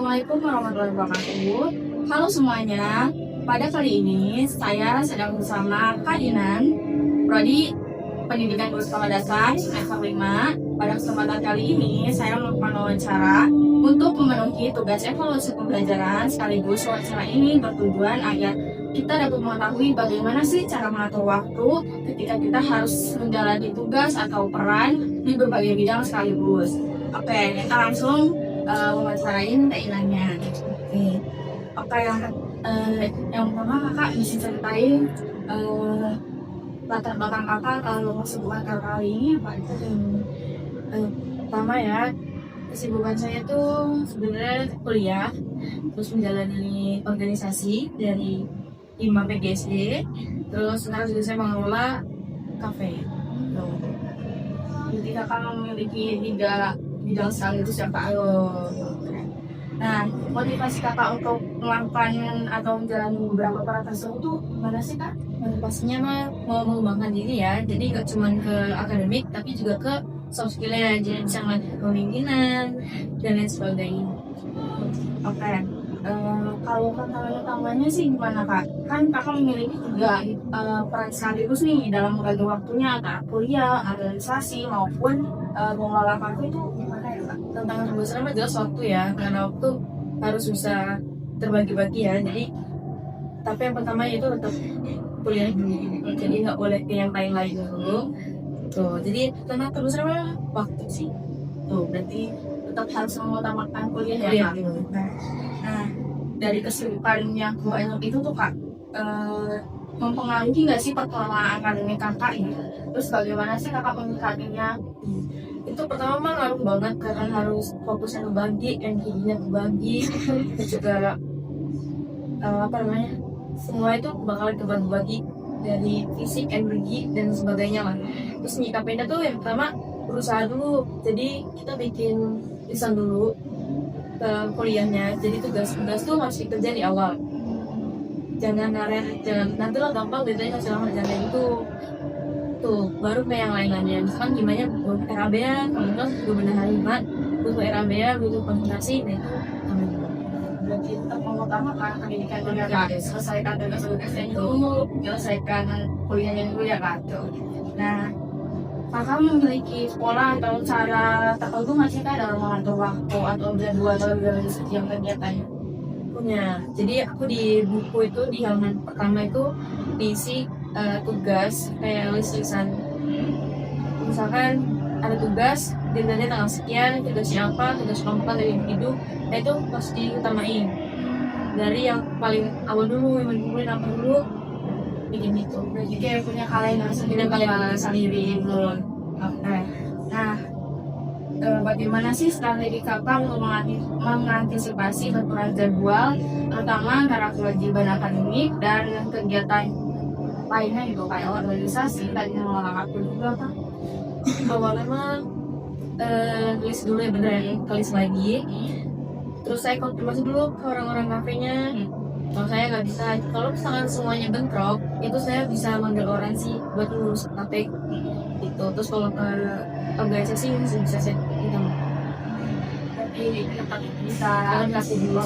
Assalamualaikum warahmatullahi wabarakatuh. Halo semuanya, pada kali ini saya sedang bersama Kak Dinan, Prodi Pendidikan Guru Sekolah Dasar semester 5. Pada kesempatan kali ini saya melakukan wawancara untuk memenuhi tugas evaluasi pembelajaran, sekaligus wawancara ini bertujuan agar kita dapat mengetahui bagaimana sih cara mengatur waktu ketika kita harus menjalani tugas atau peran di berbagai bidang sekaligus. Oke, kita langsung wawancarain keinginannya. Oke, yang pertama kakak bisa ceritain latar belakang kakak kalau kesibukan kakak kali ini apa itu? Pertama ya, kesibukan saya tuh sebenarnya kuliah, terus menjalani organisasi dari IMA PGSD, terus sekarang juga saya mengelola kafe. Jadi kakak memiliki 3 bidang sekaligus ya kak. Nah, motivasi kakak untuk melakukan atau menjalani beberapa peran tersebut tuh gimana sih kak? Pastinya mah mau mengembangkan diri ya, jadi nggak cuma ke akademik, tapi juga ke soft skill-nya, jadi bisa ngeliat kepemimpinan dan lain sebagainya. Oke, kalau tantangan utamanya sih gimana kak? Kan kakak memiliki 3 peran sekaligus nih dalam membagi waktunya antara kuliah, organisasi maupun mengelola kafe itu gimana ya kak? Tantangan terbesar mah jelas waktu ya, karena waktu harus bisa terbagi-bagi ya. Jadi, tapi yang pertama itu tetap kuliah dulu, jadi nggak boleh ke yang lain-lain dulu. Tuh, jadi tantangan terbesar mah waktu sih. Tuh, berarti tetap harus mengutamakan kuliah ya Kuliah kak? dulu. Nah, dari kesibukan yang banyak itu tuh kak, mempengaruhi nggak sih perkembangan akademik kakak ini? Terus bagaimana sih kakak menyikapinya? Itu pertama mah ngaruh banget karena harus fokusnya kebagi, energinya kebagi, terus juga apa namanya, semua itu bakalan kebagi dari fisik, energi dan sebagainya lah. Terus nyikapinnya tuh yang pertama berusaha dulu, jadi kita bikin lisan dulu ke kuliahnya, jadi tugas-tugas tuh harus dikerjain di awal, jangan nanti lah gampang ditanya hasil kerjanya itu tuh baru ke yang lain-lainnya. Misalkan gimana butuh RAB ya, kalau juga benar harian butuh RAB ya, butuh konsentrasi, nah itu Berarti tetap mengutamakan pendidikan kuliah kak, selesaikan tugas-tugasnya dulu, menyelesaikan kuliahnya dulu ya kak. Nah, kakak memiliki pola atau cara tertentu nggak sih kak dalam mengatur waktu atau jadwal atau organisasi yang kegiatannya? punya. Jadi aku di buku itu di halaman pertama itu diisi tugas kayak lisan. Misalkan ada tugas deadline tanggal sekian, tugasnya apa, tugas kelompok dari individu, nah itu pasti utamain dari yang paling awal dulu, yang dikumpulin apa dulu, bikin itu. Berarti kayak punya kalender sendiri sendiri gitu. Oke. Nah, bagaimana sih strategi kakak untuk mengantisipasi benturan jadwal, terutama antara kewajiban akademik dan kegiatan lainnya gitu kayak organisasi tadi yang waktu juga kan? Awalnya mah tulis dulu ya, bener ya, tulis lagi. Terus saya konfirmasi dulu ke orang-orang kafenya. Kalau saya nggak bisa, kalau misalkan semuanya bentrok, itu saya bisa manggil orang sih buat ngurus praktek gitu. Terus kalau ke organisasi bisa saya minta Tapi tetap bisa kalian kasih dulu.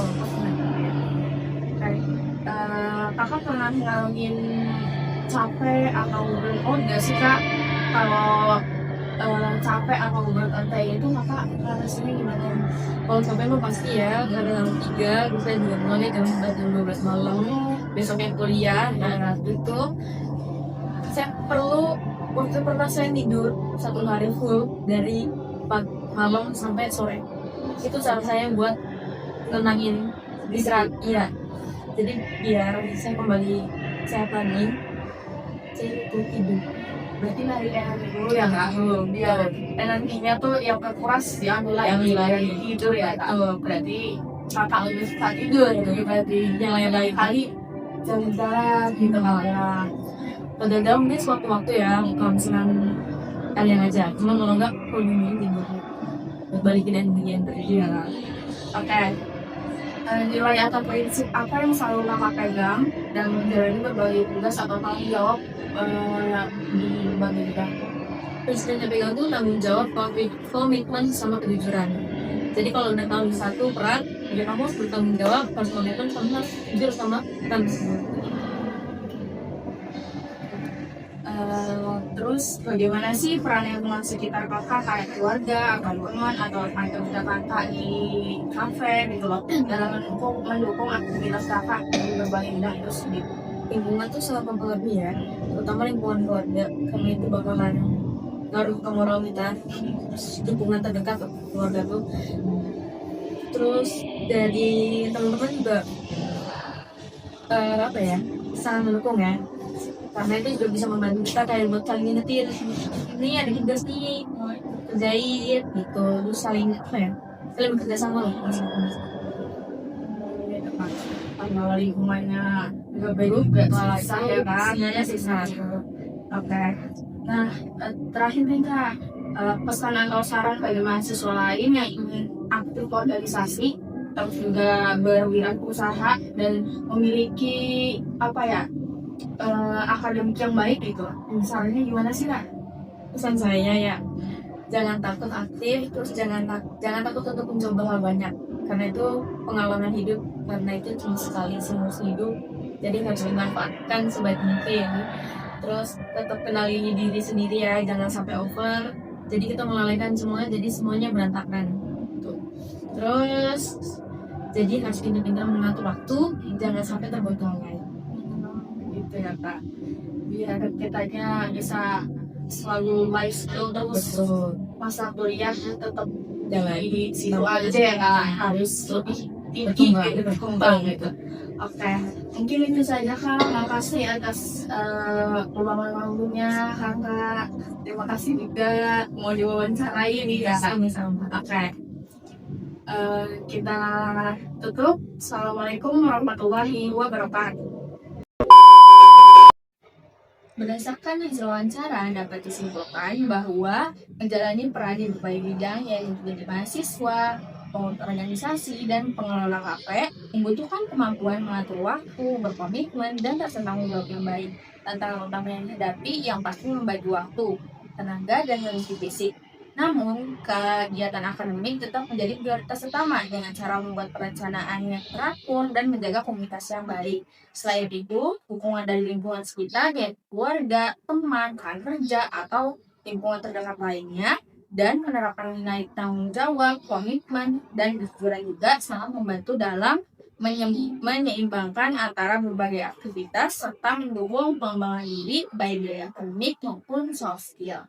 Oke. Kakak pernah ngalamin capek atau burnout nggak sih kak? Kalau capek atau burnout kayak itu kakak rasanya gimana? Kalau sampai mah pasti ya, kadang 3, bisa juga mulai jam 11 jam 12 malam, besoknya kuliah. Nah itu saya perlu, waktu pernah saya tidur 1 hari full dari malam sampai sore. Itu cara saya buat nenangin istirahat. Iya, jadi biar saya kembali sehat lagi, saya itu tidur. Berarti dari energi dulu ya kak? Biar energinya tuh yang terkuras diambil lagi dari tidur ya kak? Berarti kakak lebih suka tidur gitu. Berarti Yang lain-lain kali jalan-jalan gitu kak ya. kadang-kadang mungkin sewaktu-waktu ya, kalau misalkan kalian aja, cuma kalau enggak aku ini tidur buat balikin energi ya kak. Oke. Nilai atau prinsip apa yang selalu kakak pegang dan menjalani berbagai tugas atau tanggung jawab di berbagai bidang? Prinsip yang pegang tuh tanggung jawab, komitmen sama kejujuran. Jadi kalau udah tahu satu peran, jadi kamu harus bertanggung jawab, harus komitmen, kamu harus jujur sama kan. Terus bagaimana sih peran lingkungan sekitar kakak kayak keluarga atau teman atau teman-teman kakak di kafe gitu loh dalam mendukung aktivitas kakak di berbagai bidang itu sendiri? Lingkungan tuh sangat mempengaruhi ya, terutama lingkungan keluarga, karena itu bakalan ngaruh ke moral kita. Terus lingkungan terdekat keluarga tuh, terus dari teman-teman juga apa ya, sangat mendukung ya, karena itu juga bisa membantu kita kayak buat saling ngingetin, ini ada tugas nih kerjain gitu, terus saling apa ya, saling bekerja sama loh. Kalau lingkungannya juga baik juga susah ya kan? Sebenarnya susah. Oke. Nah, terakhir nih kak, pesan atau saran bagi mahasiswa lain yang ingin aktif organisasi, terus juga berwirausaha dan memiliki apa ya akademik yang baik gitu. Sarannya gimana sih kak? Pesan saya ya, jangan takut aktif, terus jangan takut untuk mencoba hal banyak, karena itu pengalaman hidup, karena itu cuma sekali seumur hidup, jadi harus dimanfaatkan sebaik mungkin. Terus tetap kenali diri sendiri ya, jangan sampai over, jadi kita melalaikan semuanya, jadi semuanya berantakan tuh. Terus jadi harus pintar-pintar mengatur waktu, jangan sampai terbengkalai Gitu ya kak. Biar kitanya bisa selalu life skill terus. betul. Masa kuliah tetap Jalan di situ aja ya kak, harus lebih tinggi Berkembang. gitu, berkembang gitu. Oke, mungkin itu saja kak. Makasih atas luangan waktunya kakak. Terima kasih juga mau diwawancarai nih kak. sama-sama. Oke, kita tutup. Assalamualaikum warahmatullahi wabarakatuh. Berdasarkan hasil wawancara, dapat disimpulkan bahwa menjalani peran di berbagai bidang yaitu menjadi mahasiswa, pengurus organisasi, dan pengelola kafe membutuhkan kemampuan mengatur waktu, berkomitmen, dan rasa tanggung jawab yang baik. Tantangan utama yang dihadapi yang pasti membagi waktu, tenaga, dan kondisi fisik. Namun, kegiatan akademik tetap menjadi prioritas utama dengan cara membuat perencanaan yang teratur dan menjaga komunikasi yang baik. Selain itu, dukungan dari lingkungan sekitar, yaitu keluarga, teman, rekan kerja, atau lingkungan terdekat lainnya, dan menerapkan nilai tanggung jawab, komitmen, dan kejujuran juga sangat membantu dalam menyeimbangkan antara berbagai aktivitas serta mendukung pengembangan diri baik dari akademik maupun soft skill.